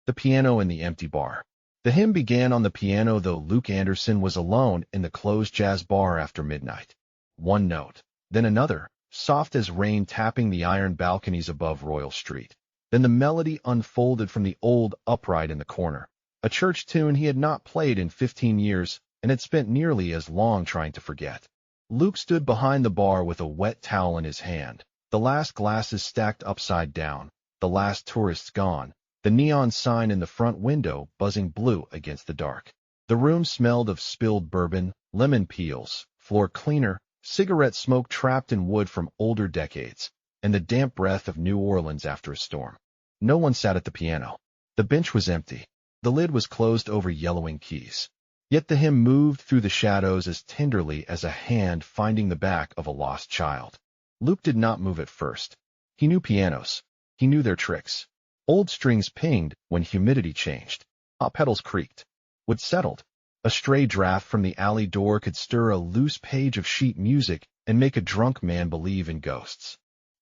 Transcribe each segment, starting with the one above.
The piano in the empty bar. The hymn began on the piano, though Luke Anderson was alone in the closed jazz bar after midnight. One note, then another, soft as rain tapping the iron balconies above Royal Street. Then the melody unfolded from the old upright in the corner, a church tune he had not played in 15 years and had spent nearly as long trying to forget. Luke stood behind the bar with a wet towel in his hand, the last glasses stacked upside down, the last tourists gone, the neon sign in the front window buzzing blue against the dark. The room smelled of spilled bourbon, lemon peels, floor cleaner, cigarette smoke trapped in wood from older decades, and the damp breath of New Orleans after a storm. No one sat at the piano. The bench was empty. The lid was closed over yellowing keys. Yet the hymn moved through the shadows as tenderly as a hand finding the back of a lost child. Luke did not move at first. He knew pianos. He knew their tricks. Old strings pinged when humidity changed. Hot petals creaked. Wood settled. A stray draft from the alley door could stir a loose page of sheet music and make a drunk man believe in ghosts.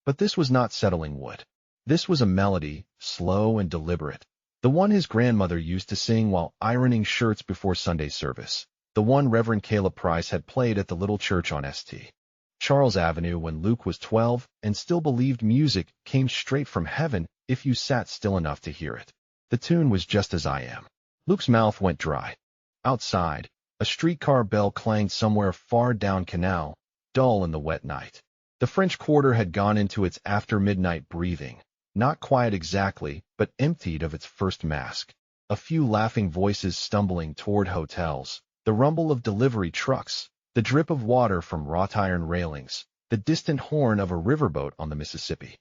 But this was not settling wood. This was a melody, slow and deliberate. The one his grandmother used to sing while ironing shirts before Sunday service. The one Reverend Caleb Price had played at the little church on St. Charles Avenue when Luke was 12 and still believed music came straight from heaven if you sat still enough to hear it. The tune was Just As I Am. Luke's mouth went dry. Outside, a streetcar bell clanged somewhere far down Canal, dull in the wet night. The French Quarter had gone into its after-midnight breathing, not quiet exactly, but emptied of its first mask. A few laughing voices stumbling toward hotels, the rumble of delivery trucks, the drip of water from wrought iron railings, the distant horn of a riverboat on the Mississippi.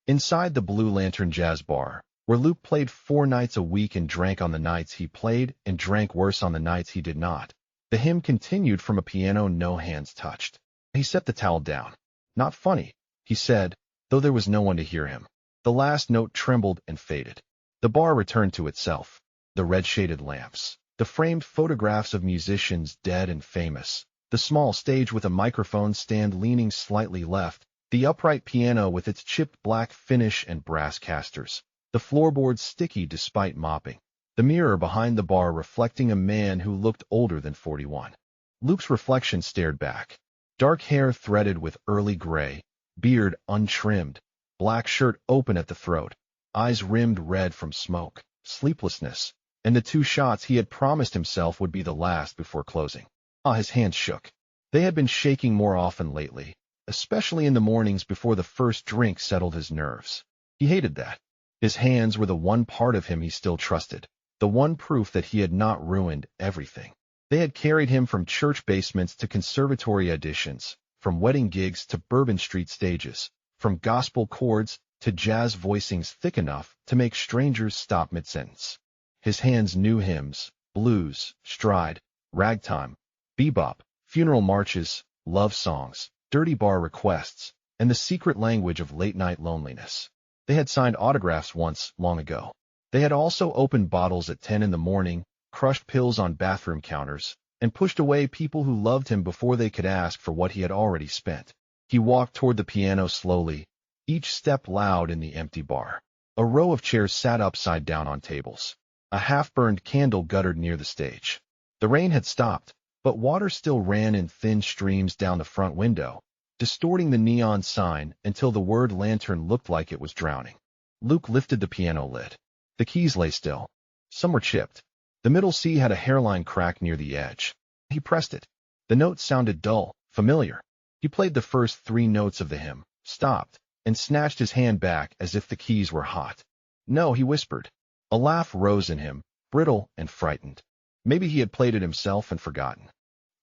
Inside the Blue Lantern Jazz Bar, where Luke played 4 nights a week and drank on the nights he played and drank worse on the nights he did not, the hymn continued from a piano no hands touched. He set the towel down. Not funny, he said, though there was no one to hear him. The last note trembled and faded. The bar returned to itself. The red-shaded lamps, the framed photographs of musicians dead and famous, the small stage with a microphone stand leaning slightly left, the upright piano with its chipped black finish and brass casters, the floorboards sticky despite mopping, the mirror behind the bar reflecting a man who looked older than 41. Luke's reflection stared back. Dark hair threaded with early gray, beard untrimmed, black shirt open at the throat, eyes rimmed red from smoke, sleeplessness, and the 2 shots he had promised himself would be the last before closing. His hands shook. They had been shaking more often lately, especially in the mornings before the first drink settled his nerves. He hated that. His hands were the one part of him he still trusted, the one proof that he had not ruined everything. They had carried him from church basements to conservatory auditions, from wedding gigs to Bourbon Street stages, from gospel chords to jazz voicings thick enough to make strangers stop mid-sentence. His hands knew hymns, blues, stride, ragtime, bebop, funeral marches, love songs, dirty bar requests, and the secret language of late-night loneliness. They had signed autographs once, long ago. They had also opened bottles at 10 in the morning, crushed pills on bathroom counters, and pushed away people who loved him before they could ask for what he had already spent. He walked toward the piano slowly, each step loud in the empty bar. A row of chairs sat upside down on tables. A half-burned candle guttered near the stage. The rain had stopped, but water still ran in thin streams down the front window, distorting the neon sign until the word lantern looked like it was drowning. Luke lifted the piano lid. The keys lay still. Some were chipped. The middle C had a hairline crack near the edge. He pressed it. The notes sounded dull, familiar. He played the first 3 notes of the hymn, stopped, and snatched his hand back as if the keys were hot. No, he whispered. A laugh rose in him, brittle and frightened. Maybe he had played it himself and forgotten.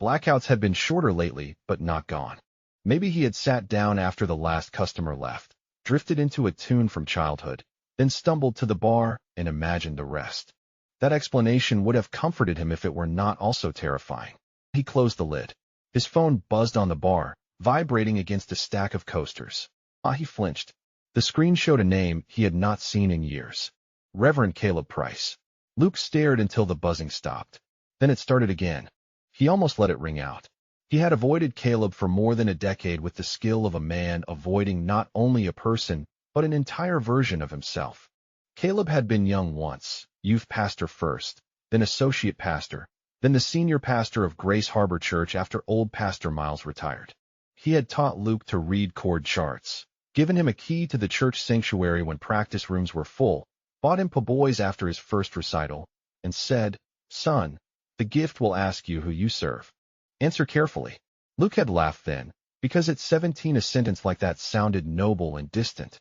Blackouts had been shorter lately, but not gone. Maybe he had sat down after the last customer left, drifted into a tune from childhood, then stumbled to the bar and imagined the rest. That explanation would have comforted him if it were not also terrifying. He closed the lid. His phone buzzed on the bar, vibrating against a stack of coasters. He flinched. The screen showed a name he had not seen in years. Reverend Caleb Price. Luke stared until the buzzing stopped. Then it started again. He almost let it ring out. He had avoided Caleb for more than a decade with the skill of a man avoiding not only a person, but an entire version of himself. Caleb had been young once, youth pastor first, then associate pastor, then the senior pastor of Grace Harbor Church after old Pastor Miles retired. He had taught Luke to read chord charts, given him a key to the church sanctuary when practice rooms were full, bought him po'boys after his first recital, and said, "Son, the gift will ask you who you serve. Answer carefully." Luke had laughed then, because at 17 a sentence like that sounded noble and distant.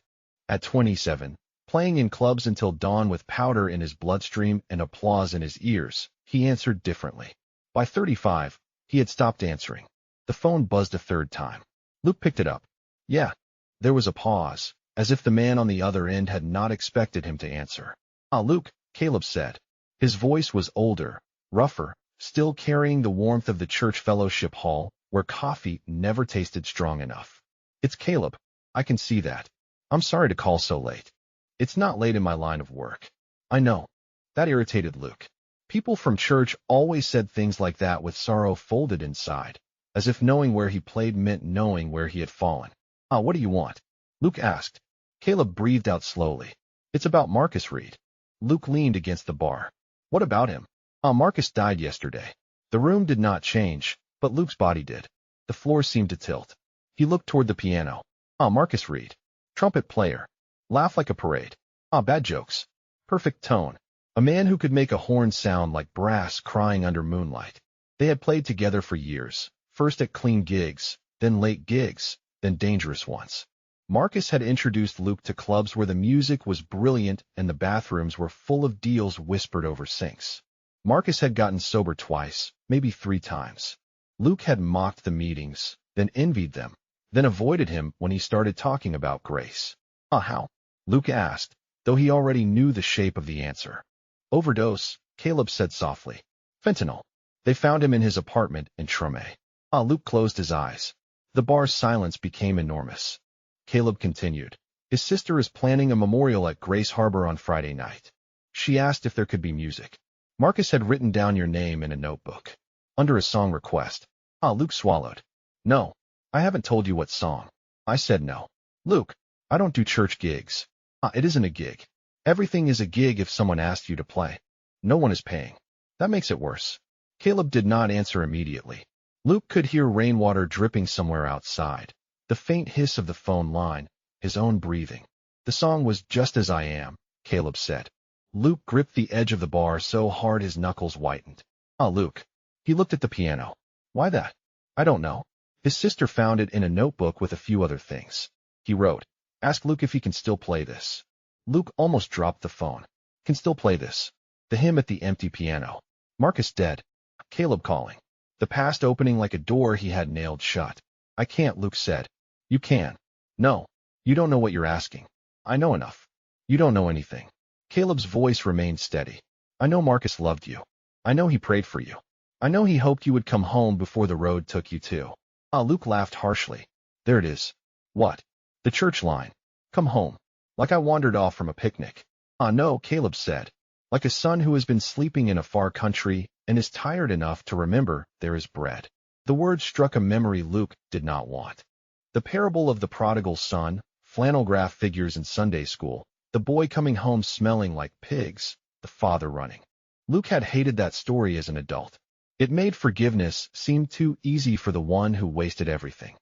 At 27, playing in clubs until dawn with powder in his bloodstream and applause in his ears, he answered differently. By 35, he had stopped answering. The phone buzzed a third time. Luke picked it up. "Yeah." There was a pause, as if the man on the other end had not expected him to answer. "Ah, Luke," Caleb said. His voice was older, rougher, still carrying the warmth of the church fellowship hall, where coffee never tasted strong enough. "It's Caleb. I can see that. I'm sorry to call so late. It's not late in my line of work." "I know." That irritated Luke. People from church always said things like that with sorrow folded inside, as if knowing where he played meant knowing where he had fallen. "Ah, what do you want?" Luke asked. Caleb breathed out slowly. "It's about Marcus Reed." Luke leaned against the bar. "What about him?" "Ah, Marcus died yesterday." The room did not change, but Luke's body did. The floor seemed to tilt. He looked toward the piano. "Ah, Marcus Reed. Trumpet player. Laugh like a parade. Ah, bad jokes. Perfect tone. A man who could make a horn sound like brass crying under moonlight." They had played together for years, first at clean gigs, then late gigs, then dangerous ones. Marcus had introduced Luke to clubs where the music was brilliant and the bathrooms were full of deals whispered over sinks. Marcus had gotten sober twice, maybe 3 times. Luke had mocked the meetings, then envied them, then avoided him when he started talking about grace. "Ah, how?" Luke asked, though he already knew the shape of the answer. "Overdose," Caleb said softly. "Fentanyl. They found him in his apartment in Treme." Ah, Luke closed his eyes. The bar's silence became enormous. Caleb continued. "His sister is planning a memorial at Grace Harbor on Friday night. She asked if there could be music. Marcus had written down your name in a notebook, under a song request." Ah, Luke swallowed. "No, I haven't told you what song." I said no. "Luke, I don't do church gigs." "Ah, it isn't a gig. Everything is a gig if someone asked you to play. No one is paying. That makes it worse." Caleb did not answer immediately. Luke could hear rainwater dripping somewhere outside, the faint hiss of the phone line, his own breathing. "The song was Just As I Am," Caleb said. Luke gripped the edge of the bar so hard his knuckles whitened. "Ah, Luke." He looked at the piano. "Why that?" "I don't know. His sister found it in a notebook with a few other things." He wrote, "Ask Luke if he can still play this." Luke almost dropped the phone. "Can still play this." The hymn at the empty piano. Marcus dead. Caleb calling. The past opening like a door he had nailed shut. "I can't," Luke said. "You can." "No. You don't know what you're asking." "I know enough." "You don't know anything." Caleb's voice remained steady. "I know Marcus loved you. I know he prayed for you. I know he hoped you would come home before the road took you too." Ah, Luke laughed harshly. "There it is." "What?" "The church line. Come home. Like I wandered off from a picnic." "Ah, no," Caleb said. "Like a son who has been sleeping in a far country and is tired enough to remember there is bread." The word struck a memory Luke did not want. The parable of the prodigal son, flannel graph figures in Sunday school, the boy coming home smelling like pigs, the father running. Luke had hated that story as an adult. It made forgiveness seem too easy for the one who wasted everything.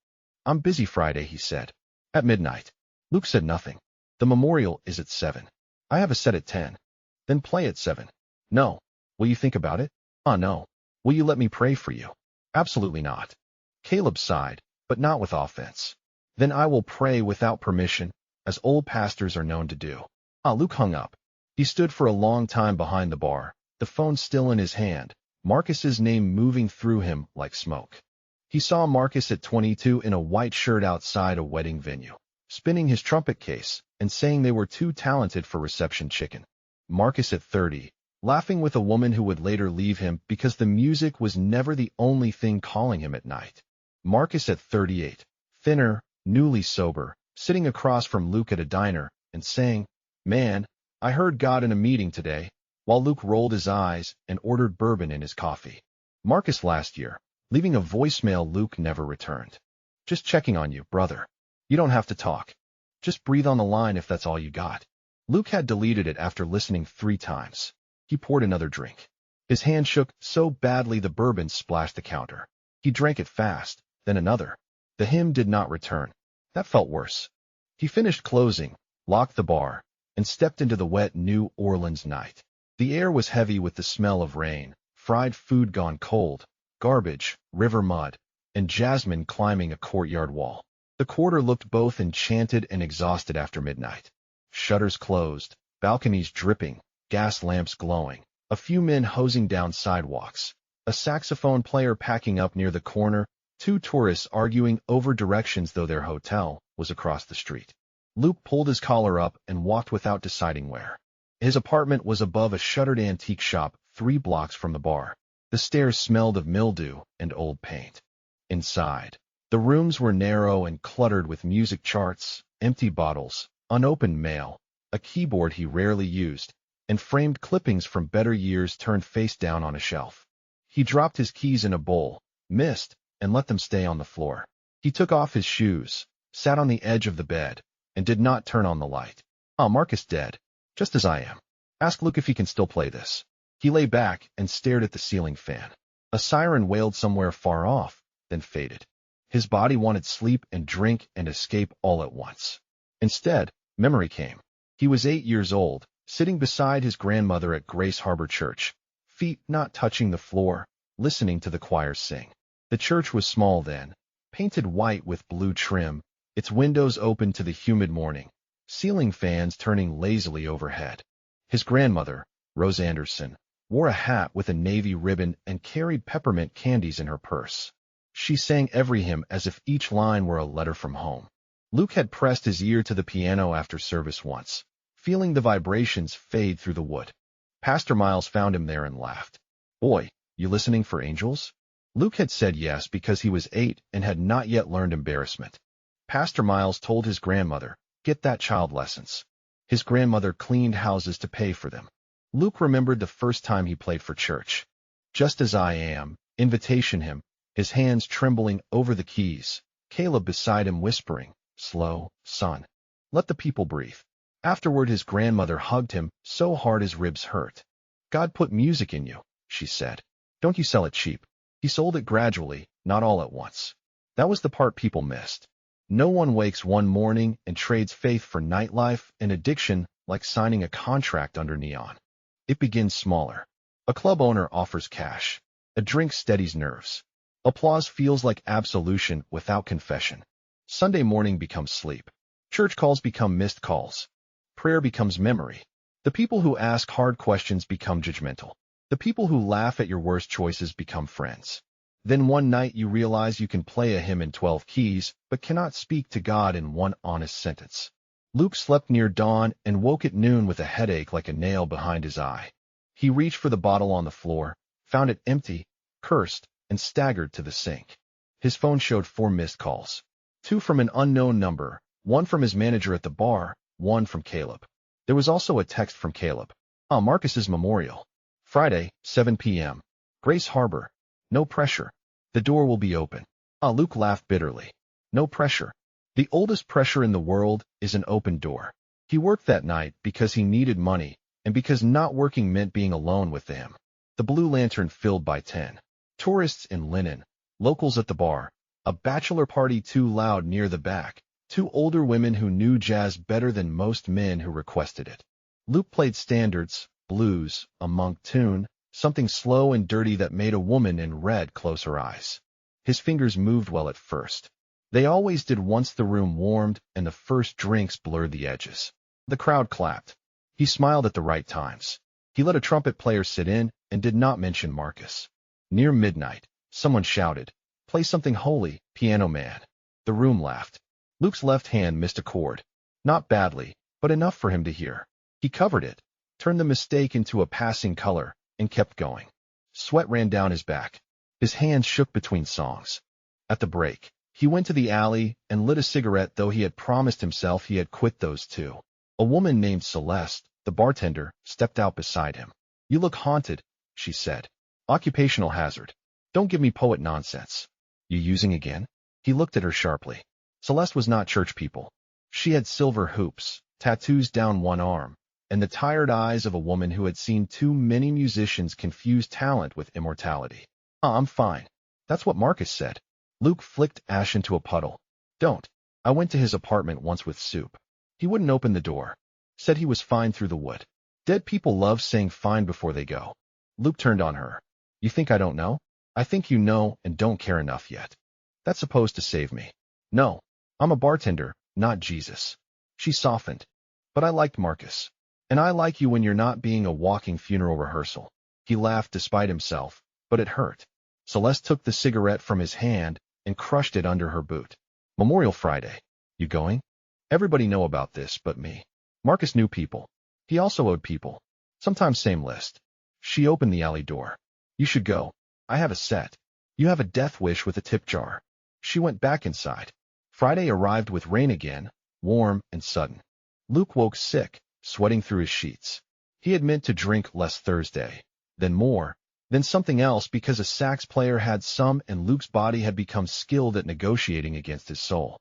"I'm busy Friday," he said. "At midnight." Luke said nothing. "The memorial is at 7. I have a set at 10. Then play at 7. "No." "Will you think about it?" "Ah, no." "Will you let me pray for you?" "Absolutely not." Caleb sighed, but not with offense. "Then I will pray without permission, as old pastors are known to do." Ah, Luke hung up. He stood for a long time behind the bar, the phone still in his hand, Marcus's name moving through him like smoke. He saw Marcus at 22 in a white shirt outside a wedding venue, spinning his trumpet case and saying they were too talented for reception chicken. Marcus at 30, laughing with a woman who would later leave him because the music was never the only thing calling him at night. Marcus at 38, thinner, newly sober, sitting across from Luke at a diner and saying, "Man, I heard God in a meeting today," while Luke rolled his eyes and ordered bourbon in his coffee. Marcus last year, leaving a voicemail Luke never returned. "Just checking on you, brother. You don't have to talk. Just breathe on the line if that's all you got." Luke had deleted it after listening 3 times. He poured another drink. His hand shook so badly the bourbon splashed the counter. He drank it fast, then another. The hymn did not return. That felt worse. He finished closing, locked the bar, and stepped into the wet New Orleans night. The air was heavy with the smell of rain, fried food gone cold, garbage, river mud, and Jasmine climbing a courtyard wall. The quarter looked both enchanted and exhausted after midnight. Shutters closed, balconies dripping, gas lamps glowing, a few men hosing down sidewalks, a saxophone player packing up near the corner, two tourists arguing over directions though their hotel was across the street. Luke pulled his collar up and walked without deciding where. His apartment was above a shuttered antique shop 3 blocks from the bar. The stairs smelled of mildew and old paint. Inside, the rooms were narrow and cluttered with music charts, empty bottles, unopened mail, a keyboard he rarely used, and framed clippings from better years turned face down on a shelf. He dropped his keys in a bowl, missed, and let them stay on the floor. He took off his shoes, sat on the edge of the bed, and did not turn on the light. Marcus dead, just as I am. Ask Luke if he can still play this. He lay back and stared at the ceiling fan. A siren wailed somewhere far off, then faded. His body wanted sleep and drink and escape all at once. Instead, memory came. He was 8 years old, sitting beside his grandmother at Grace Harbor Church, feet not touching the floor, listening to the choir sing. The church was small then, painted white with blue trim, its windows open to the humid morning, ceiling fans turning lazily overhead. His grandmother, Rose Anderson, wore a hat with a navy ribbon and carried peppermint candies in her purse. She sang every hymn as if each line were a letter from home. Luke had pressed his ear to the piano after service once, feeling the vibrations fade through the wood. Pastor Miles found him there and laughed. "Boy, you listening for angels?" Luke had said yes because he was 8 and had not yet learned embarrassment. Pastor Miles told his grandmother, "Get that child lessons." His grandmother cleaned houses to pay for them. Luke remembered the first time he played for church. Just as I am, invitation hymn, his hands trembling over the keys, Caleb beside him whispering, "Slow, son. Let the people breathe." Afterward his grandmother hugged him so hard his ribs hurt. "God put music in you," she said. "Don't you sell it cheap." He sold it gradually, not all at once. That was the part people missed. No one wakes one morning and trades faith for nightlife and addiction like signing a contract under neon. It begins smaller. A club owner offers cash. A drink steadies nerves. Applause feels like absolution without confession. Sunday morning becomes sleep. Church calls become missed calls. Prayer becomes memory. The people who ask hard questions become judgmental. The people who laugh at your worst choices become friends. Then one night you realize you can play a hymn in 12 keys, but cannot speak to God in one honest sentence. Luke slept near dawn and woke at noon with a headache like a nail behind his eye. He reached for the bottle on the floor, found it empty, cursed, and staggered to the sink. His phone showed 4 missed calls. 2 from an unknown number, 1 from his manager at the bar, 1 from Caleb. There was also a text from Caleb. Marcus's memorial. Friday, 7 p.m. Grace Harbor. No pressure. The door will be open. Luke laughed bitterly. No pressure. The oldest pressure in the world is an open door. He worked that night because he needed money, and because not working meant being alone with him. The Blue Lantern filled by 10. Tourists in linen, locals at the bar, a bachelor party too loud near the back, 2 older women who knew jazz better than most men who requested it. Luke played standards, blues, a monk tune, something slow and dirty that made a woman in red close her eyes. His fingers moved well at first. They always did once the room warmed and the first drinks blurred the edges. The crowd clapped. He smiled at the right times. He let a trumpet player sit in and did not mention Marcus. Near midnight, someone shouted, "Play something holy, piano man." The room laughed. Luke's left hand missed a chord. Not badly, but enough for him to hear. He covered it, turned the mistake into a passing color, and kept going. Sweat ran down his back. His hands shook between songs. At the break, he went to the alley and lit a cigarette, though he had promised himself he had quit those 2. A woman named Celeste, the bartender, stepped out beside him. "You look haunted," she said. "Occupational hazard. Don't give me poet nonsense." "You using again?" He looked at her sharply. Celeste was not church people. She had silver hoops, tattoos down one arm, and the tired eyes of a woman who had seen too many musicians confuse talent with immortality. I'm fine. That's what Marcus said. Luke flicked ash into a puddle. Don't. I went to his apartment once with soup. He wouldn't open the door. Said he was fine through the wood. Dead people love saying fine before they go. Luke turned on her. You think I don't know? I think you know and don't care enough yet. That's supposed to save me. No. I'm a bartender, not Jesus. She softened. But I liked Marcus. And I like you when you're not being a walking funeral rehearsal. He laughed despite himself, but it hurt. Celeste took the cigarette from his hand and crushed it under her boot. Memorial Friday. You going? Everybody know about this but me. Marcus knew people. He also owed people. Sometimes same list. She opened the alley door. You should go. I have a set. You have a death wish with a tip jar. She went back inside. Friday arrived with rain again, warm and sudden. Luke woke sick, sweating through his sheets. He had meant to drink less Thursday, then more, then something else because a sax player had some and Luke's body had become skilled at negotiating against his soul.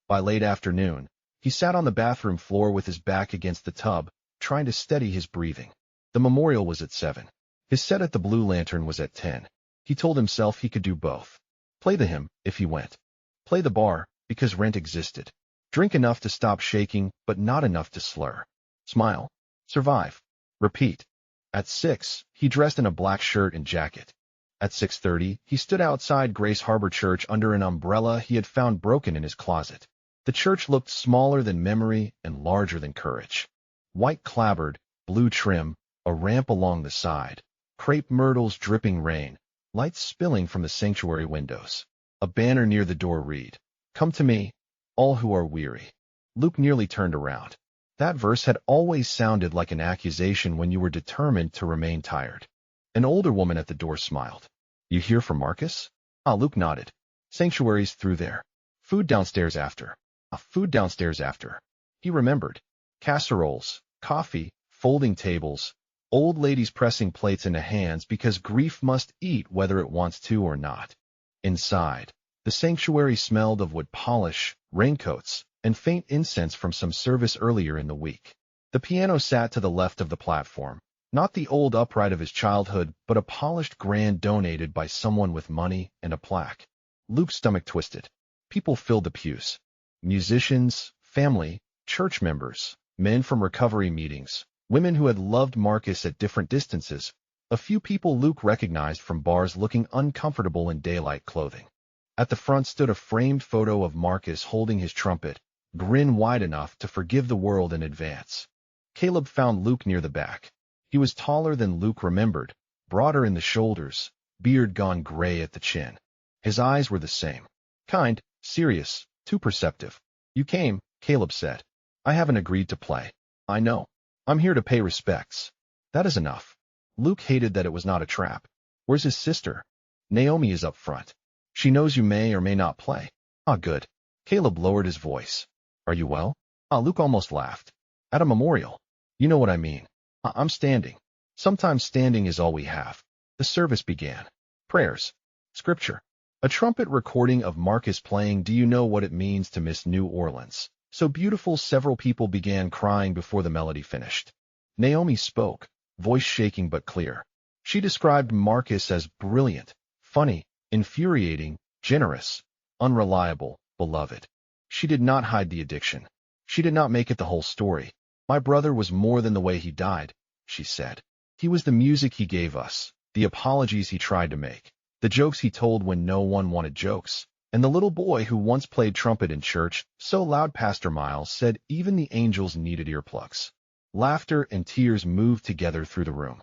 By late afternoon, he sat on the bathroom floor with his back against the tub, trying to steady his breathing. The memorial was at 7. His set at the Blue Lantern was at 10. He told himself he could do both. Play the hymn, if he went. Play the bar, because rent existed. Drink enough to stop shaking, but not enough to slur. Smile. Survive. Repeat. At 6, he dressed in a black shirt and jacket. At 6:30, he stood outside Grace Harbor Church under an umbrella he had found broken in his closet. The church looked smaller than memory and larger than courage. White clapboard, blue trim, a ramp along the side, crepe myrtles dripping rain, lights spilling from the sanctuary windows. A banner near the door read, "Come to me, all who are weary." Luke nearly turned around. That verse had always sounded like an accusation when you were determined to remain tired. An older woman at the door smiled. You here for Marcus? Luke nodded. Sanctuary's through there. Food downstairs after. Food downstairs after. He remembered. Casseroles, coffee, folding tables, old ladies pressing plates into hands because grief must eat whether it wants to or not. Inside, the sanctuary smelled of wood polish, raincoats, and faint incense from some service earlier in the week. The piano sat to the left of the platform, not the old upright of his childhood, but a polished grand donated by someone with money and a plaque. Luke's stomach twisted. People filled the pews. Musicians, family, church members, men from recovery meetings, women who had loved Marcus at different distances, a few people Luke recognized from bars looking uncomfortable in daylight clothing. At the front stood a framed photo of Marcus holding his trumpet, grin wide enough to forgive the world in advance. Caleb found Luke near the back. He was taller than Luke remembered, broader in the shoulders, beard gone gray at the chin. His eyes were the same. Kind, serious, too perceptive. You came, Caleb said. I haven't agreed to play. I know. I'm here to pay respects. That is enough. Luke hated that it was not a trap. Where's his sister? Naomi is up front. She knows you may or may not play. Good. Caleb lowered his voice. Are you well? Luke almost laughed. At a memorial. You know what I mean. I'm standing. Sometimes standing is all we have. The service began. Prayers. Scripture. A trumpet recording of Marcus playing Do You Know What It Means to Miss New Orleans. So beautiful several people began crying before the melody finished. Naomi spoke, voice shaking but clear. She described Marcus as brilliant, funny, infuriating, generous, unreliable, beloved. She did not hide the addiction. She did not make it the whole story. My brother was more than the way he died, she said. He was the music he gave us, the apologies he tried to make, the jokes he told when no one wanted jokes, and the little boy who once played trumpet in church so loud Pastor Miles said even the angels needed earplugs. Laughter and tears moved together through the room.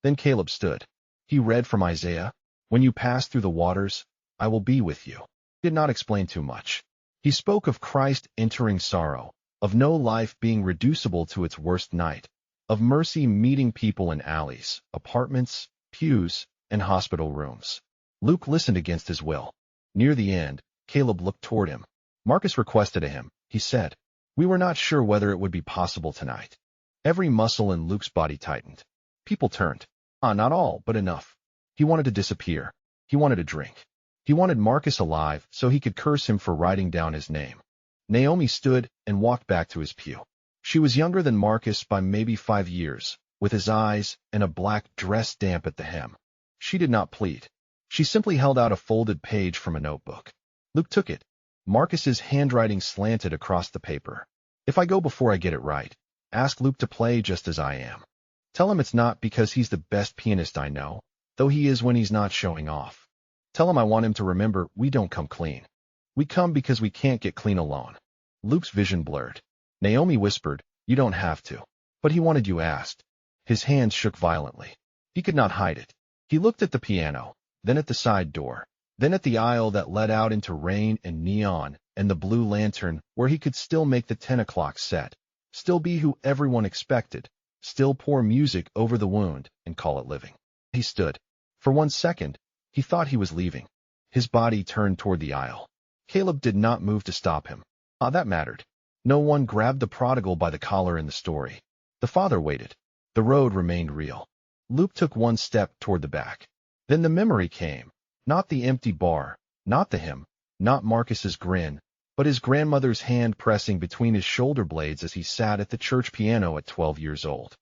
Then Caleb stood. He read from Isaiah, When you pass through the waters, I will be with you. He did not explain too much. He spoke of Christ entering sorrow, of no life being reducible to its worst night, of mercy meeting people in alleys, apartments, pews, and hospital rooms. Luke listened against his will. Near the end, Caleb looked toward him. Marcus requested a hymn, he said. We were not sure whether it would be possible tonight. Every muscle in Luke's body tightened. People turned. Not all, but enough. He wanted to disappear. He wanted a drink. He wanted Marcus alive so he could curse him for writing down his name. Naomi stood and walked back to his pew. She was younger than Marcus by maybe 5 years, with his eyes and a black dress damp at the hem. She did not plead. She simply held out a folded page from a notebook. Luke took it. Marcus's handwriting slanted across the paper. If I go before I get it right, ask Luke to play just as I am. Tell him it's not because he's the best pianist I know, though he is when he's not showing off. Tell him I want him to remember we don't come clean. We come because we can't get clean alone. Luke's vision blurred. Naomi whispered, you don't have to. But he wanted you asked. His hands shook violently. He could not hide it. He looked at the piano, then at the side door, then at the aisle that led out into rain and neon and the blue lantern where he could still make the 10 o'clock set, still be who everyone expected, still pour music over the wound and call it living. He stood. For 1 second, he thought he was leaving. His body turned toward the aisle. Caleb did not move to stop him. That mattered. No one grabbed the prodigal by the collar in the story. The father waited. The road remained real. Luke took 1 step toward the back. Then the memory came. Not the empty bar, not the hymn, not Marcus's grin, but his grandmother's hand pressing between his shoulder blades as he sat at the church piano at 12 years old.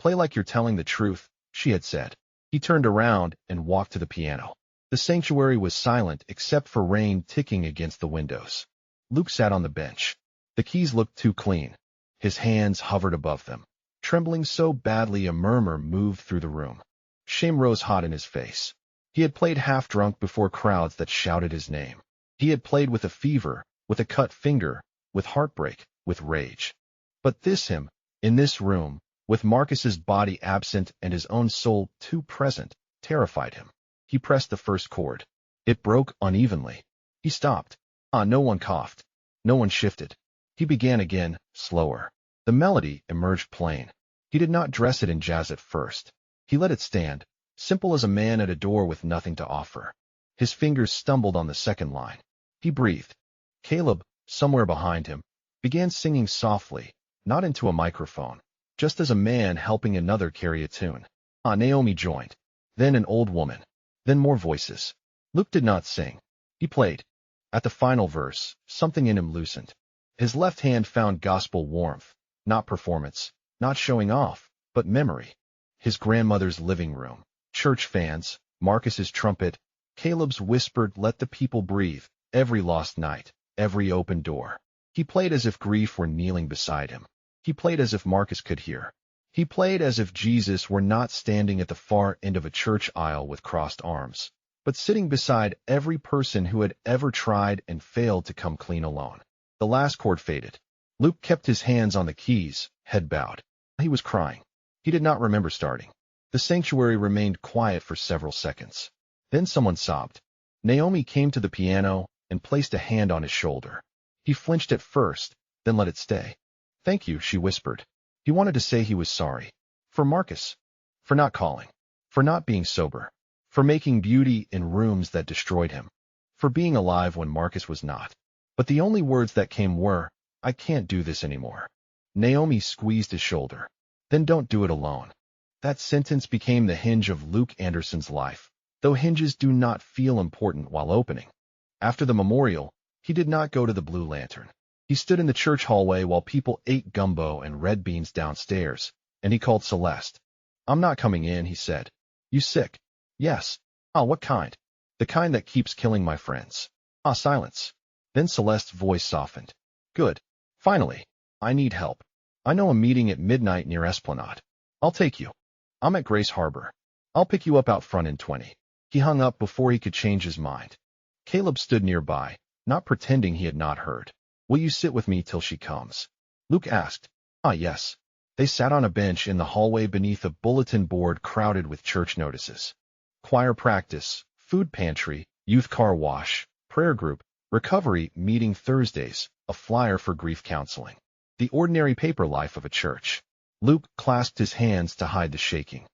Play like you're telling the truth, she had said. He turned around and walked to the piano. The sanctuary was silent except for rain ticking against the windows. Luke sat on the bench. The keys looked too clean. His hands hovered above them. Trembling so badly a murmur moved through the room. Shame rose hot in his face. He had played half-drunk before crowds that shouted his name. He had played with a fever, with a cut finger, with heartbreak, with rage. But this hymn, in this room, with Marcus's body absent and his own soul too present, terrified him. He pressed the first chord. It broke unevenly. He stopped. No one coughed. No one shifted. He began again, slower. The melody emerged plain. He did not dress it in jazz at first. He let it stand, simple as a man at a door with nothing to offer. His fingers stumbled on the second line. He breathed. Caleb, somewhere behind him, began singing softly, not into a microphone, just as a man helping another carry a tune. Naomi joined. Then an old woman. Then more voices. Luke did not sing. He played. At the final verse, something in him loosened. His left hand found gospel warmth, not performance, not showing off, but memory. His grandmother's living room, church fans, Marcus's trumpet, Caleb's whispered, let the people breathe, every lost night, every open door. He played as if grief were kneeling beside him. He played as if Marcus could hear. He played as if Jesus were not standing at the far end of a church aisle with crossed arms, but sitting beside every person who had ever tried and failed to come clean alone. The last chord faded. Luke kept his hands on the keys, head bowed. He was crying. He did not remember starting. The sanctuary remained quiet for several seconds. Then someone sobbed. Naomi came to the piano and placed a hand on his shoulder. He flinched at first, then let it stay. Thank you, she whispered. He wanted to say he was sorry. For Marcus. For not calling. For not being sober. For making beauty in rooms that destroyed him. For being alive when Marcus was not. But the only words that came were, I can't do this anymore. Naomi squeezed his shoulder. Then don't do it alone. That sentence became the hinge of Luke Anderson's life, though hinges do not feel important while opening. After the memorial, he did not go to the Blue Lantern. He stood in the church hallway while people ate gumbo and red beans downstairs, and he called Celeste. I'm not coming in, he said. You sick? Yes. What kind? The kind that keeps killing my friends. Silence. Then Celeste's voice softened. Good. Finally. I need help. I know a meeting at midnight near Esplanade. I'll take you. I'm at Grace Harbor. I'll pick you up out front in 20. He hung up before he could change his mind. Caleb stood nearby, not pretending he had not heard. Will you sit with me till she comes? Luke asked. Yes. They sat on a bench in the hallway beneath a bulletin board crowded with church notices. Choir practice, food pantry, youth car wash, prayer group, recovery meeting Thursdays, a flyer for grief counseling. The ordinary paper life of a church. Luke clasped his hands to hide the shaking.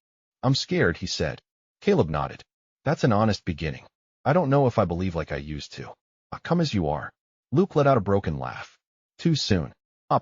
I'm scared, he said. Caleb nodded. That's an honest beginning. I don't know if I believe like I used to. Come as you are. Luke let out a broken laugh. Too soon.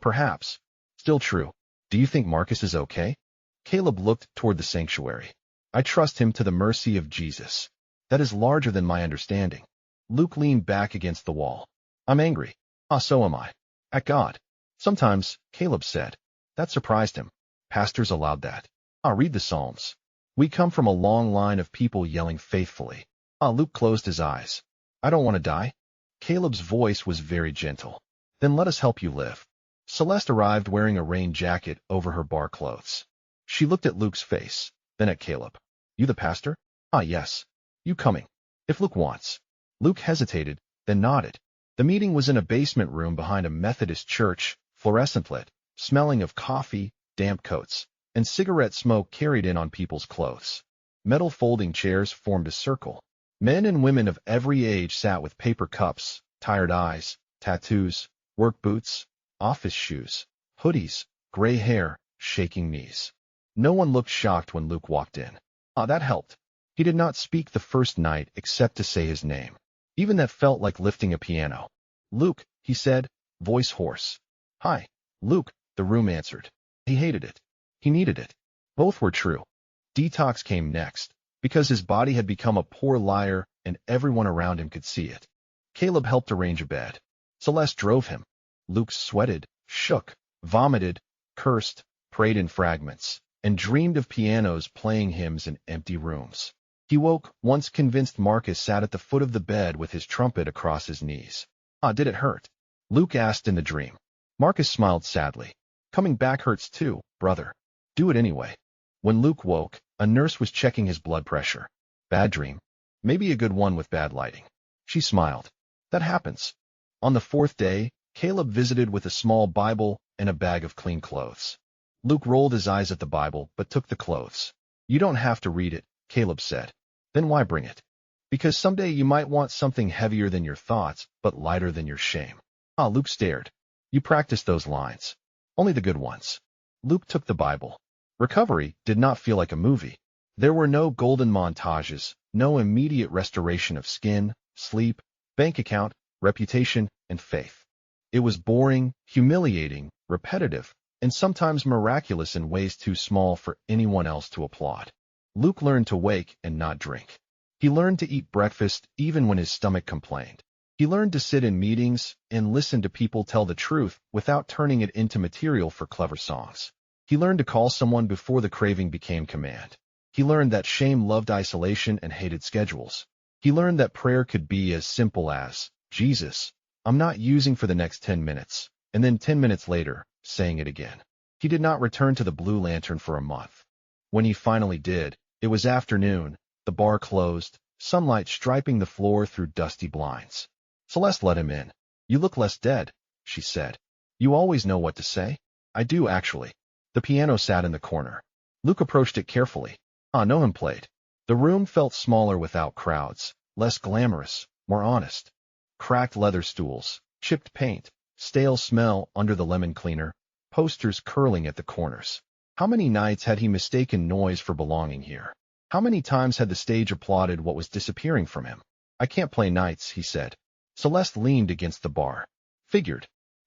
Perhaps. Still true. Do you think Marcus is okay? Caleb looked toward the sanctuary. I trust him to the mercy of Jesus. That is larger than my understanding. Luke leaned back against the wall. I'm angry. So am I. At God. Sometimes, Caleb said. That surprised him. Pastors allowed that. Read the Psalms. We come from a long line of people yelling faithfully. Luke closed his eyes. I don't want to die. Caleb's voice was very gentle. Then let us help you live. Celeste arrived wearing a rain jacket over her bar clothes. She looked at Luke's face, then at Caleb. You the pastor? Yes. You coming? If Luke wants. Luke hesitated, then nodded. The meeting was in a basement room behind a Methodist church, fluorescent lit, smelling of coffee, damp coats, and cigarette smoke carried in on people's clothes. Metal folding chairs formed a circle. Men and women of every age sat with paper cups, tired eyes, tattoos, work boots, office shoes, hoodies, gray hair, shaking knees. No one looked shocked when Luke walked in. That helped. He did not speak the first night except to say his name. Even that felt like lifting a piano. Luke, he said, voice hoarse. Hi, Luke, the room answered. He hated it. He needed it. Both were true. Detox came next, because his body had become a poor liar and everyone around him could see it. Caleb helped arrange a bed. Celeste drove him. Luke sweated, shook, vomited, cursed, prayed in fragments, and dreamed of pianos playing hymns in empty rooms. He woke, once convinced Marcus sat at the foot of the bed with his trumpet across his knees. Did it hurt? Luke asked in the dream. Marcus smiled sadly. Coming back hurts too, brother. Do it anyway. When Luke woke, a nurse was checking his blood pressure. Bad dream. Maybe a good one with bad lighting. She smiled. That happens. On the fourth day, Caleb visited with a small Bible and a bag of clean clothes. Luke rolled his eyes at the Bible but took the clothes. You don't have to read it, Caleb said. Then why bring it? Because someday you might want something heavier than your thoughts, but lighter than your shame. Luke stared. You practiced those lines. Only the good ones. Luke took the Bible. Recovery did not feel like a movie. There were no golden montages, no immediate restoration of skin, sleep, bank account, reputation, and faith. It was boring, humiliating, repetitive, and sometimes miraculous in ways too small for anyone else to applaud. Luke learned to wake and not drink. He learned to eat breakfast even when his stomach complained. He learned to sit in meetings and listen to people tell the truth without turning it into material for clever songs. He learned to call someone before the craving became command. He learned that shame loved isolation and hated schedules. He learned that prayer could be as simple as, Jesus, I'm not using for the next 10 minutes, and then 10 minutes later, saying it again. He did not return to the Blue Lantern for a month. When he finally did, it was afternoon, the bar closed, sunlight striping the floor through dusty blinds. Celeste let him in. You look less dead, she said. You always know what to say? I do, actually. The piano sat in the corner. Luke approached it carefully. No one played. The room felt smaller without crowds, less glamorous, more honest. Cracked leather stools, chipped paint, stale smell under the lemon cleaner, posters curling at the corners. How many nights had he mistaken noise for belonging here? How many times had the stage applauded what was disappearing from him? I can't play nights, he said. Celeste leaned against the bar. Figured.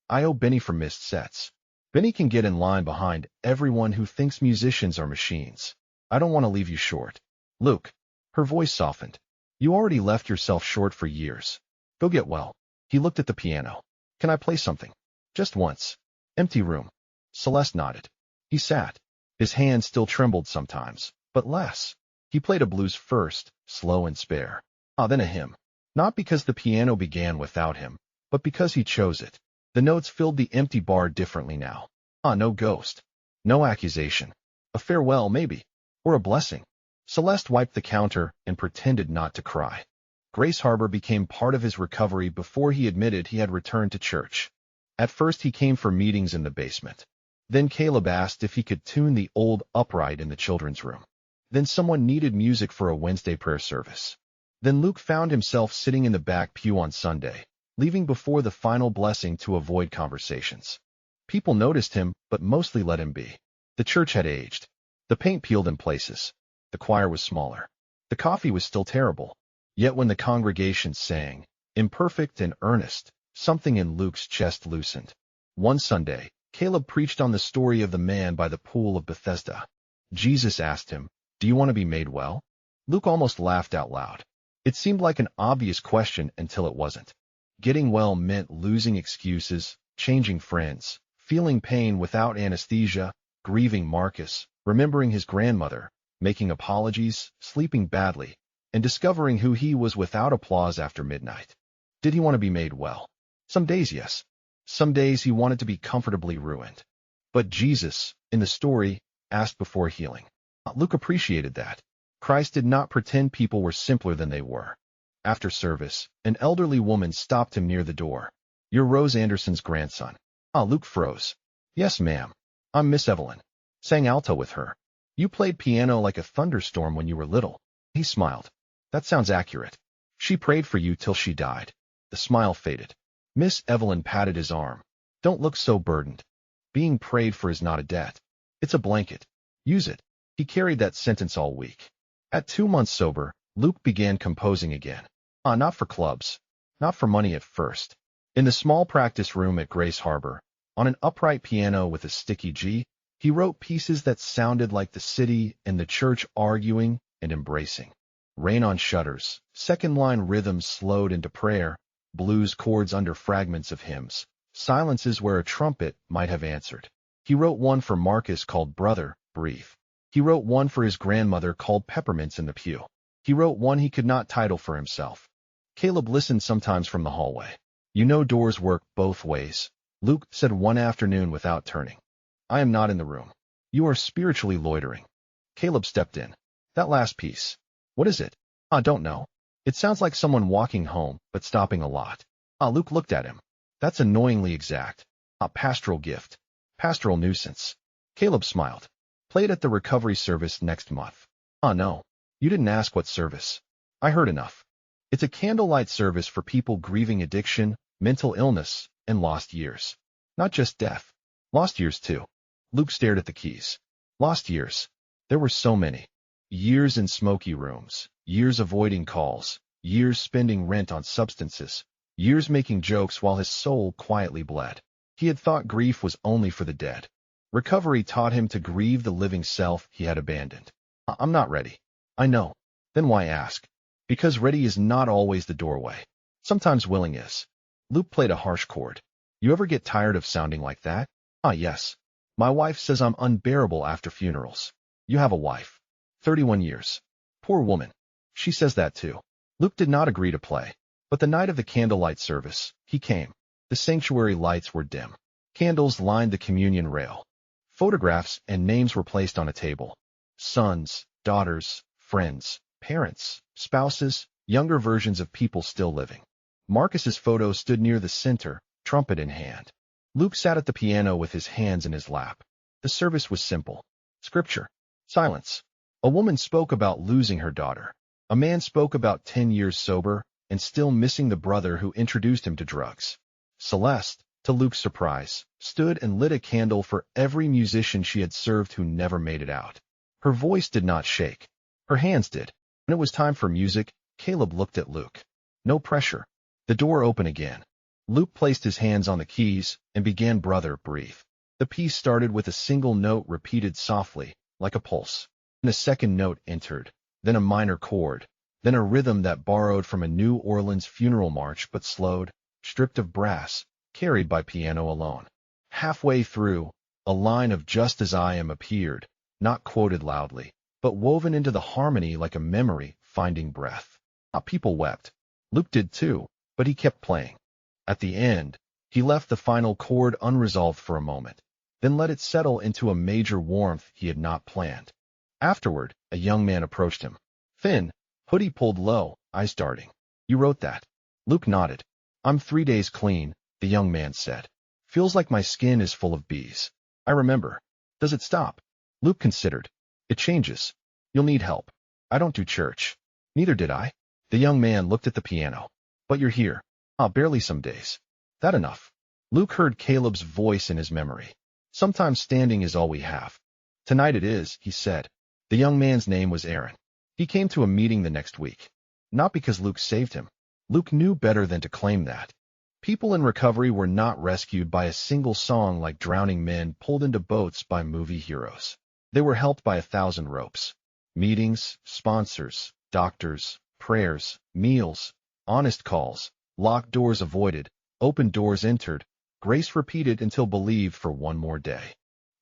I owe Benny for missed sets. Benny can get in line behind everyone who thinks musicians are machines. I don't want to leave you short. Luke. Her voice softened. You already left yourself short for years. Go get well. He looked at the piano. Can I play something? Just once. Empty room. Celeste nodded. He sat. His hands still trembled sometimes, but less. He played a blues first, slow and spare. Then a hymn. Not because the piano began without him, but because he chose it. The notes filled the empty bar differently now. No ghost. No accusation. A farewell, maybe. Or a blessing. Celeste wiped the counter and pretended not to cry. Grace Harbor became part of his recovery before he admitted he had returned to church. At first he came for meetings in the basement. Then Caleb asked if he could tune the old upright in the children's room. Then someone needed music for a Wednesday prayer service. Then Luke found himself sitting in the back pew on Sunday, leaving before the final blessing to avoid conversations. People noticed him, but mostly let him be. The church had aged. The paint peeled in places. The choir was smaller. The coffee was still terrible. Yet when the congregation sang, imperfect and earnest, something in Luke's chest loosened. One Sunday, Caleb preached on the story of the man by the pool of Bethesda. Jesus asked him, "Do you want to be made well?" Luke almost laughed out loud. It seemed like an obvious question until it wasn't. Getting well meant losing excuses, changing friends, feeling pain without anesthesia, grieving Marcus, remembering his grandmother, making apologies, sleeping badly, and discovering who he was without applause after midnight. Did he want to be made well? Some days, yes. Some days he wanted to be comfortably ruined. But Jesus, in the story, asked before healing. Luke appreciated that. Christ did not pretend people were simpler than they were. After service, an elderly woman stopped him near the door. "You're Rose Anderson's grandson." Luke froze. "Yes, ma'am. I'm Miss Evelyn." Sang alto with her. "You played piano like a thunderstorm when you were little." He smiled. "That sounds accurate. She prayed for you till she died." The smile faded. Miss Evelyn patted his arm. "Don't look so burdened. Being prayed for is not a debt. It's a blanket. Use it." He carried that sentence all week. At 2 months sober, Luke began composing again. Not for clubs. Not for money at first. In the small practice room at Grace Harbor, on an upright piano with a sticky G, he wrote pieces that sounded like the city and the church arguing and embracing. Rain on shutters, second-line rhythms slowed into prayer, blues chords under fragments of hymns, silences where a trumpet might have answered. He wrote one for Marcus called Brother, Breathe. He wrote one for his grandmother called Peppermints in the Pew. He wrote one he could not title for himself. Caleb listened sometimes from the hallway. "You know doors work both ways," Luke said one afternoon without turning. "I am not in the room. You are spiritually loitering." Caleb stepped in. "That last piece. What is it?" "I don't know. It sounds like someone walking home, but stopping a lot." Luke looked at him. "That's annoyingly exact. A pastoral gift. Pastoral nuisance." Caleb smiled. "Play it at the recovery service next month." No. You didn't ask what service." "I heard enough. It's a candlelight service for people grieving addiction, mental illness, and lost years. Not just death. Lost years, too." Luke stared at the keys. Lost years. There were so many. Years in smoky rooms. Years avoiding calls. Years spending rent on substances. Years making jokes while his soul quietly bled. He had thought grief was only for the dead. Recovery taught him to grieve the living self he had abandoned. "I'm not ready." "I know. Then why ask?" "Because ready is not always the doorway. Sometimes willing is." Luke played a harsh chord. "You ever get tired of sounding like that?" Yes. My wife says I'm unbearable after funerals." "You have a wife." 31 years. Poor woman. She says that too." Luke did not agree to play. But the night of the candlelight service, he came. The sanctuary lights were dim. Candles lined the communion rail. Photographs and names were placed on a table. Sons, daughters, friends, parents, spouses, younger versions of people still living. Marcus's photo stood near the center, trumpet in hand. Luke sat at the piano with his hands in his lap. The service was simple. Scripture. Silence. A woman spoke about losing her daughter. A man spoke about 10 years sober and still missing the brother who introduced him to drugs. Celeste, to Luke's surprise, stood and lit a candle for every musician she had served who never made it out. Her voice did not shake. Her hands did. When it was time for music, Caleb looked at Luke. No pressure. The door opened again. Luke placed his hands on the keys and began Brother, Breathe. The piece started with a single note repeated softly, like a pulse. Then a second note entered, then a minor chord, then a rhythm that borrowed from a New Orleans funeral march but slowed, stripped of brass, carried by piano alone. Halfway through, a line of "Just as I am" appeared, not quoted loudly, but woven into the harmony like a memory finding breath. People wept. Luke did too, but he kept playing. At the end, he left the final chord unresolved for a moment, then let it settle into a major warmth he had not planned. Afterward, a young man approached him. Thin, hoodie pulled low, eyes darting. "You wrote that?" Luke nodded. "I'm 3 days clean," the young man said. "Feels like my skin is full of bees." "I remember." "Does it stop?" Luke considered. "It changes. You'll need help." "I don't do church." "Neither did I." The young man looked at the piano. "But you're here." Barely some days." "That enough?" Luke heard Caleb's voice in his memory. "Sometimes standing is all we have." "Tonight it is," he said. The young man's name was Aaron. He came to a meeting the next week. Not because Luke saved him. Luke knew better than to claim that. People in recovery were not rescued by a single song like drowning men pulled into boats by movie heroes. They were helped by 1,000 ropes. Meetings, sponsors, doctors, prayers, meals, honest calls, locked doors avoided, open doors entered, Grace repeated until believed for one more day.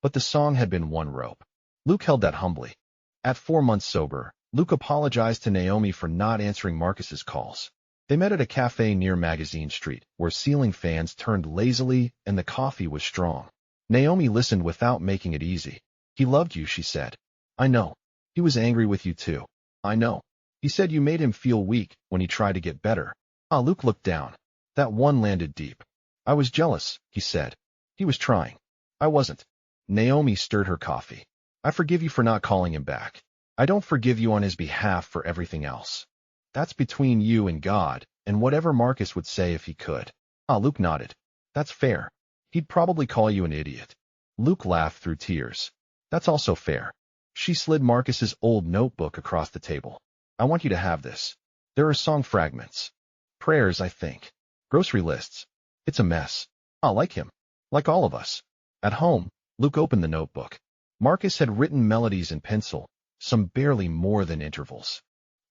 But the song had been one rope. Luke held that humbly. At 4 months sober, Luke apologized to Naomi for not answering Marcus's calls. They met at a cafe near Magazine Street, where ceiling fans turned lazily and the coffee was strong. Naomi listened without making it easy. He loved you, she said. I know. He was angry with you too. I know. He said you made him feel weak when he tried to get better. Luke looked down. That one landed deep. I was jealous, he said. He was trying. I wasn't. Naomi stirred her coffee. I forgive you for not calling him back. I don't forgive you on his behalf for everything else. That's between you and God, and whatever Marcus would say if he could. Luke nodded. That's fair. He'd probably call you an idiot. Luke laughed through tears. That's also fair. She slid Marcus's old notebook across the table. I want you to have this. There are song fragments. Prayers, I think. Grocery lists. It's a mess. Like him. Like all of us. At home, Luke opened the notebook. Marcus had written melodies in pencil, some barely more than intervals.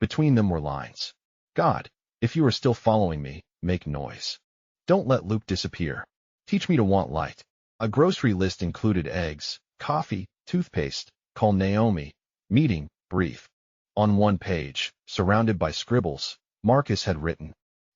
Between them were lines. God, if you are still following me, make noise. Don't let Luke disappear. Teach me to want light. A grocery list included eggs, coffee, toothpaste. Call Naomi. Meeting, brief. On one page, surrounded by scribbles, Marcus had written,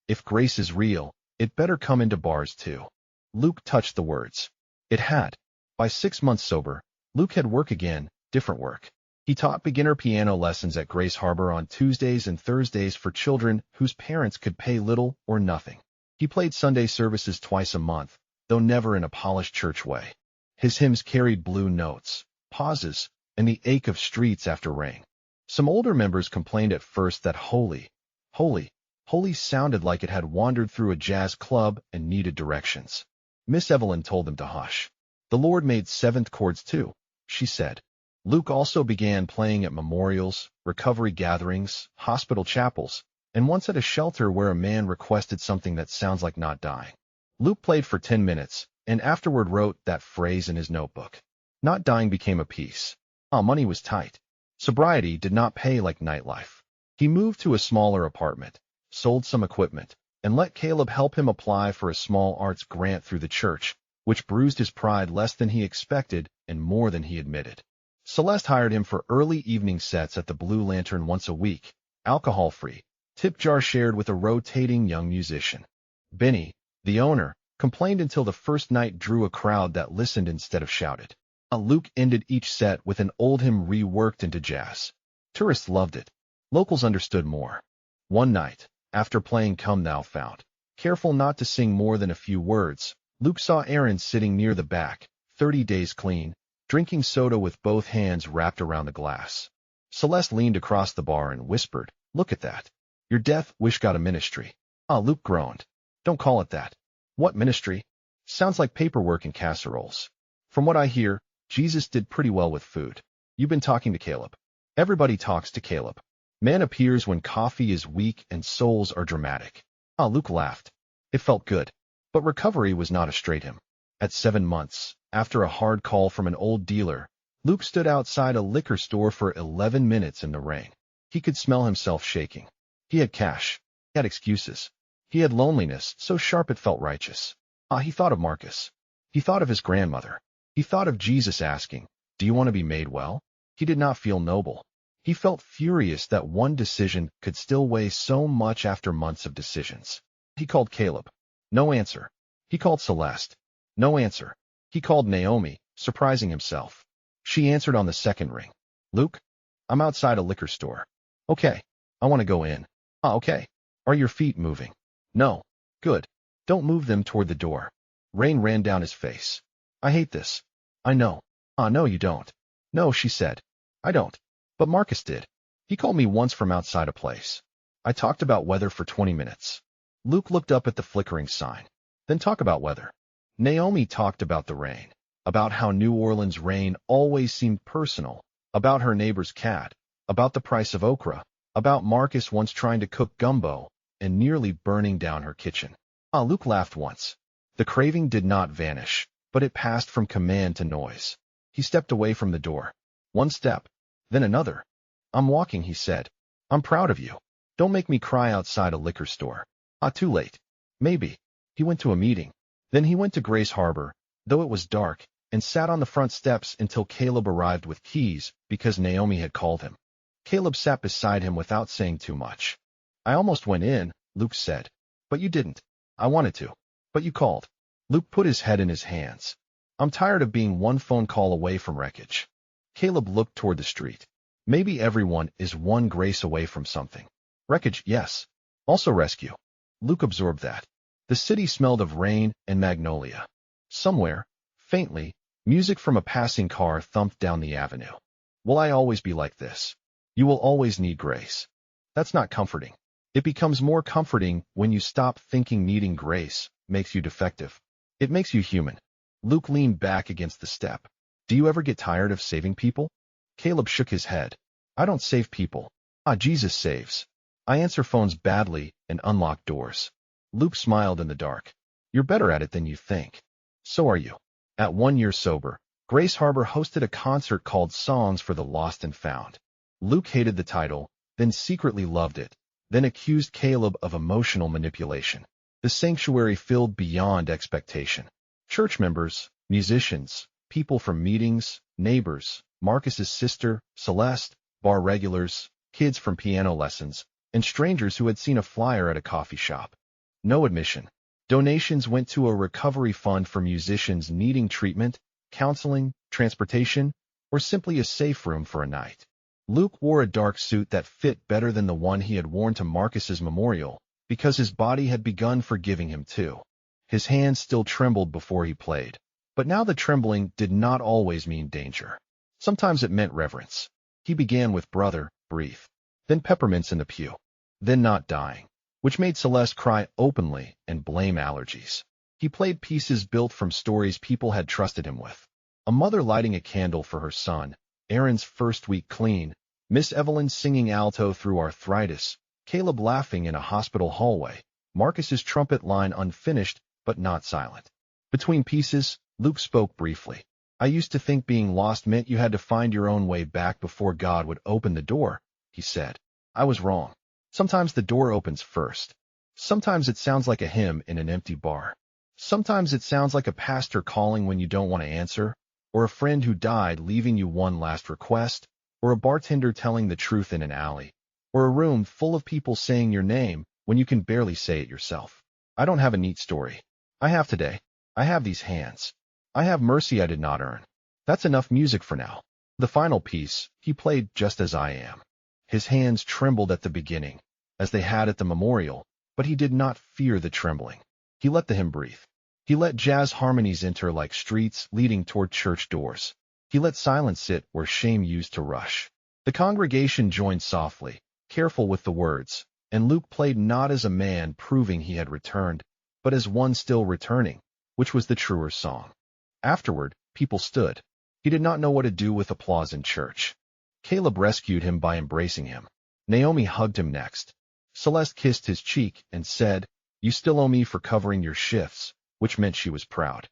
if grace is real, it better come into bars too. Luke touched the words. It had. By 6 months sober, Luke had work again, different work. He taught beginner piano lessons at Grace Harbor on Tuesdays and Thursdays for children whose parents could pay little or nothing. He played Sunday services twice a month, though never in a polished church way. His hymns carried blue notes, pauses, and the ache of streets after rain. Some older members complained at first that holy, holy, holy sounded like it had wandered through a jazz club and needed directions. Miss Evelyn told them to hush. The Lord made seventh chords too, she said. Luke also began playing at memorials, recovery gatherings, hospital chapels, and once at a shelter where a man requested something that sounds like not dying. Luke played for 10 minutes, and afterward wrote that phrase in his notebook. Not dying became a piece. Money was tight. Sobriety did not pay like nightlife. He moved to a smaller apartment, sold some equipment, and let Caleb help him apply for a small arts grant through the church, which bruised his pride less than he expected and more than he admitted. Celeste hired him for early evening sets at the Blue Lantern once a week, alcohol-free, tip jar shared with a rotating young musician. Benny, the owner, complained until the first night drew a crowd that listened instead of shouted. Luke ended each set with an old hymn reworked into jazz. Tourists loved it. Locals understood more. One night, after playing Come Thou Fount, careful not to sing more than a few words, Luke saw Aaron sitting near the back, 30 days clean, drinking soda with both hands wrapped around the glass. Celeste leaned across the bar and whispered, "Look at that. Your death wish got a ministry." Luke groaned. "Don't call it that." "What ministry? Sounds like paperwork and casseroles." "From what I hear, Jesus did pretty well with food." "You've been talking to Caleb." "Everybody talks to Caleb. Man appears when coffee is weak and souls are dramatic." Luke laughed. It felt good. But recovery was not a straight hymn. At 7 months, after a hard call from an old dealer, Luke stood outside a liquor store for 11 minutes in the rain. He could smell himself shaking. He had cash. He had excuses. He had loneliness, so sharp it felt righteous. He thought of Marcus. He thought of his grandmother. He thought of Jesus asking, "Do you want to be made well?" He did not feel noble. He felt furious that one decision could still weigh so much after months of decisions. He called Caleb. No answer. He called Celeste. No answer. He called Naomi, surprising himself. She answered on the second ring. "Luke? I'm outside a liquor store." "Okay. I want to go in." "Okay. Are your feet moving?" "No." "Good. Don't move them toward the door." Rain ran down his face. "I hate this." "I know." No, you don't." "No," she said. "I don't. But Marcus did. He called me once from outside a place. I talked about weather for 20 minutes. Luke looked up at the flickering sign. "Then talk about weather." Naomi talked about the rain, about how New Orleans rain always seemed personal, about her neighbor's cat, about the price of okra, about Marcus once trying to cook gumbo and nearly burning down her kitchen. Luke laughed once. The craving did not vanish, but it passed from command to noise. He stepped away from the door. One step, then another. "I'm walking," he said. "I'm proud of you. Don't make me cry outside a liquor store." Too late. Maybe. He went to a meeting. Then he went to Grace Harbor, though it was dark, and sat on the front steps until Caleb arrived with keys because Naomi had called him. Caleb sat beside him without saying too much. I almost went in, Luke said. But you didn't. I wanted to. But you called. Luke put his head in his hands. I'm tired of being one phone call away from wreckage. Caleb looked toward the street. Maybe everyone is one grace away from something. Wreckage, yes. Also rescue. Luke absorbed that. The city smelled of rain and magnolia. Somewhere, faintly, music from a passing car thumped down the avenue. Will I always be like this? You will always need grace. That's not comforting. It becomes more comforting when you stop thinking needing grace makes you defective. It makes you human. Luke leaned back against the step. Do you ever get tired of saving people? Caleb shook his head. I don't save people. Jesus saves. I answer phones badly and unlock doors. Luke smiled in the dark. You're better at it than you think. So are you. At 1 year sober, Grace Harbor hosted a concert called Songs for the Lost and Found. Luke hated the title, then secretly loved it, then accused Caleb of emotional manipulation. The sanctuary filled beyond expectation. Church members, musicians, people from meetings, neighbors, Marcus's sister, Celeste, bar regulars, kids from piano lessons, and strangers who had seen a flyer at a coffee shop. No admission. Donations went to a recovery fund for musicians needing treatment, counseling, transportation, or simply a safe room for a night. Luke wore a dark suit that fit better than the one he had worn to Marcus's memorial, because his body had begun forgiving him too. His hands still trembled before he played, but now the trembling did not always mean danger. Sometimes it meant reverence. He began with Brother, Breathe, then Peppermints in the Pew, then Not Dying, which made Celeste cry openly and blame allergies. He played pieces built from stories people had trusted him with. A mother lighting a candle for her son, Aaron's first week clean, Miss Evelyn singing alto through arthritis, Caleb laughing in a hospital hallway, Marcus's trumpet line unfinished but not silent. Between pieces, Luke spoke briefly. I used to think being lost meant you had to find your own way back before God would open the door, he said. I was wrong. Sometimes the door opens first. Sometimes it sounds like a hymn in an empty bar. Sometimes it sounds like a pastor calling when you don't want to answer, or a friend who died leaving you one last request, or a bartender telling the truth in an alley, or a room full of people saying your name when you can barely say it yourself. I don't have a neat story. I have today. I have these hands. I have mercy I did not earn. That's enough music for now. The final piece, he played Just As I Am. His hands trembled at the beginning, as they had at the memorial, but he did not fear the trembling. He let the hymn breathe. He let jazz harmonies enter like streets leading toward church doors. He let silence sit where shame used to rush. The congregation joined softly, careful with the words, and Luke played not as a man proving he had returned, but as one still returning, which was the truer song. Afterward, people stood. He did not know what to do with applause in church. Caleb rescued him by embracing him. Naomi hugged him next. Celeste kissed his cheek and said, You still owe me for covering your shifts, which meant she was proud.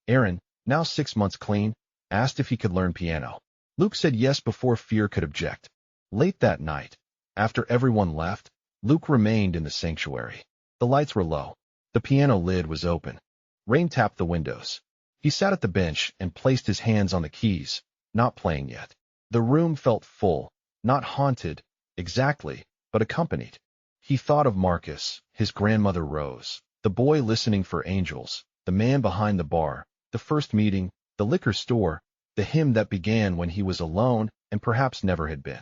Aaron, now 6 months clean, asked if he could learn piano. Luke said yes before fear could object. Late that night, after everyone left, Luke remained in the sanctuary. The lights were low. The piano lid was open. Rain tapped the windows. He sat at the bench and placed his hands on the keys, not playing yet. The room felt full, not haunted, exactly, but accompanied. He thought of Marcus, his grandmother Rose, the boy listening for angels, the man behind the bar, the first meeting, the liquor store, the hymn that began when he was alone and perhaps never had been.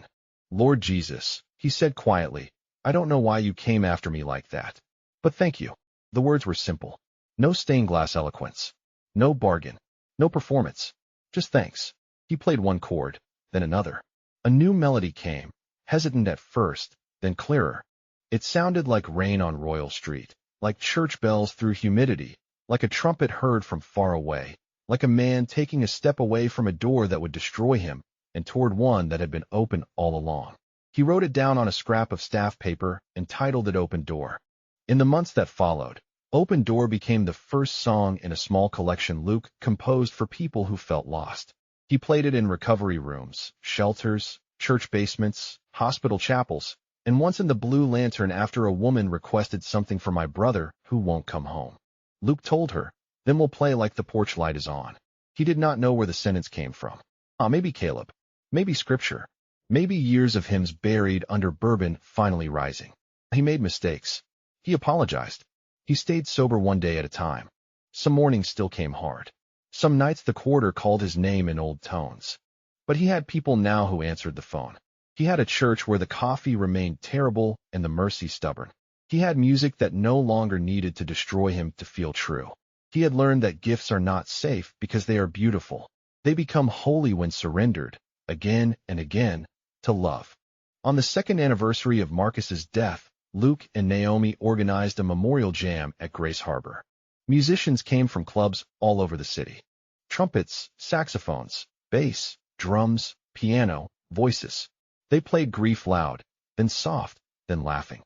Lord Jesus, he said quietly, I don't know why you came after me like that. But thank you. The words were simple. No stained glass eloquence. No bargain. No performance. Just thanks. He played one chord, then another. A new melody came, hesitant at first, then clearer. It sounded like rain on Royal Street, like church bells through humidity, like a trumpet heard from far away, like a man taking a step away from a door that would destroy him and toward one that had been open all along. He wrote it down on a scrap of staff paper and titled it Open Door. In the months that followed, Open Door became the first song in a small collection Luke composed for people who felt lost. He played it in recovery rooms, shelters, church basements, hospital chapels, and once in the Blue Lantern after a woman requested something for my brother who won't come home. Luke told her, Then we'll play like the porch light is on. He did not know where the sentence came from. Maybe Caleb. Maybe scripture. Maybe years of hymns buried under bourbon finally rising. He made mistakes. He apologized. He stayed sober one day at a time. Some mornings still came hard. Some nights the quarter called his name in old tones. But he had people now who answered the phone. He had a church where the coffee remained terrible and the mercy stubborn. He had music that no longer needed to destroy him to feel true. He had learned that gifts are not safe because they are beautiful. They become holy when surrendered, again and again, to love. On the second anniversary of Marcus's death, Luke and Naomi organized a memorial jam at Grace Harbor. Musicians came from clubs all over the city. Trumpets, saxophones, bass, drums, piano, voices. They played grief loud, then soft, then laughing.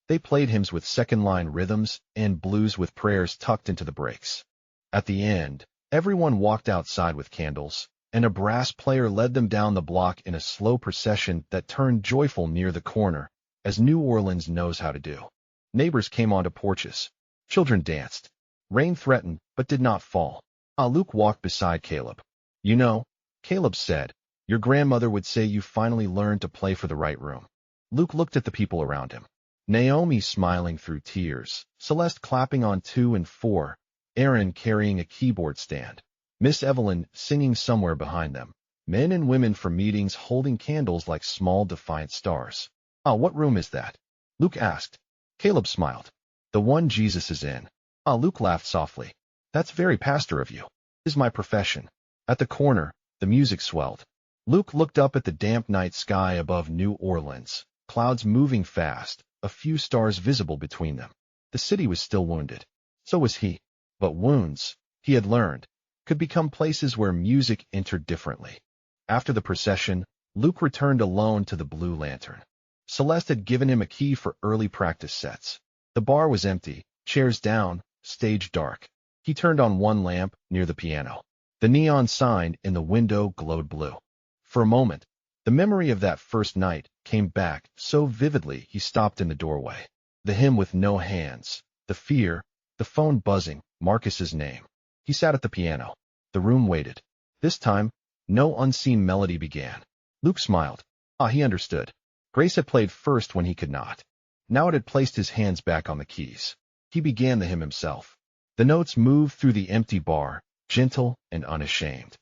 They played hymns with second-line rhythms and blues with prayers tucked into the breaks. At the end, everyone walked outside with candles, and a brass player led them down the block in a slow procession that turned joyful near the corner, as New Orleans knows how to do. Neighbors came onto porches. Children danced. Rain threatened, but did not fall. Luke walked beside Caleb. You know, Caleb said, your grandmother would say you finally learned to play for the right room. Luke looked at the people around him. Naomi smiling through tears, Celeste clapping on 2 and 4, Aaron carrying a keyboard stand, Miss Evelyn singing somewhere behind them, men and women from meetings holding candles like small defiant stars. What room is that? Luke asked. Caleb smiled. The one Jesus is in. Luke laughed softly. That's very pastor of you. It is my profession. At the corner, the music swelled. Luke looked up at the damp night sky above New Orleans, clouds moving fast, a few stars visible between them. The city was still wounded. So was he. But wounds, he had learned, could become places where music entered differently. After the procession, Luke returned alone to the Blue Lantern. Celeste had given him a key for early practice sets. The bar was empty, chairs down, stage dark. He turned on one lamp near the piano. The neon sign in the window glowed blue. For a moment, the memory of that first night came back so vividly he stopped in the doorway. The hymn with no hands, the fear, the phone buzzing, Marcus's name. He sat at the piano. The room waited. This time, no unseen melody began. Luke smiled. He understood. Grace had played first when he could not. Now it had placed his hands back on the keys. He began the hymn himself. The notes moved through the empty bar, gentle and unashamed.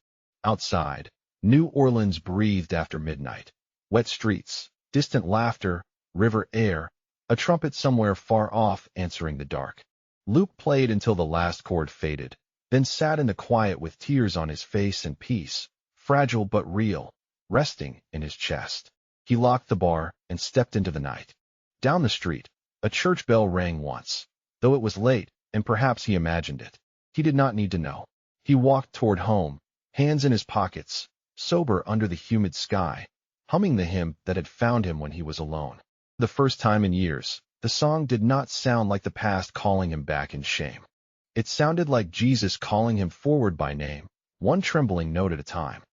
Outside, New Orleans breathed after midnight. Wet streets, distant laughter, river air, a trumpet somewhere far off answering the dark. Luke played until the last chord faded, then sat in the quiet with tears on his face and peace, fragile but real, resting in his chest. He locked the bar and stepped into the night. Down the street, a church bell rang once. Though it was late, and perhaps he imagined it, he did not need to know. He walked toward home, hands in his pockets, sober under the humid sky, humming the hymn that had found him when he was alone. The first time in years, the song did not sound like the past calling him back in shame. It sounded like Jesus calling him forward by name, one trembling note at a time.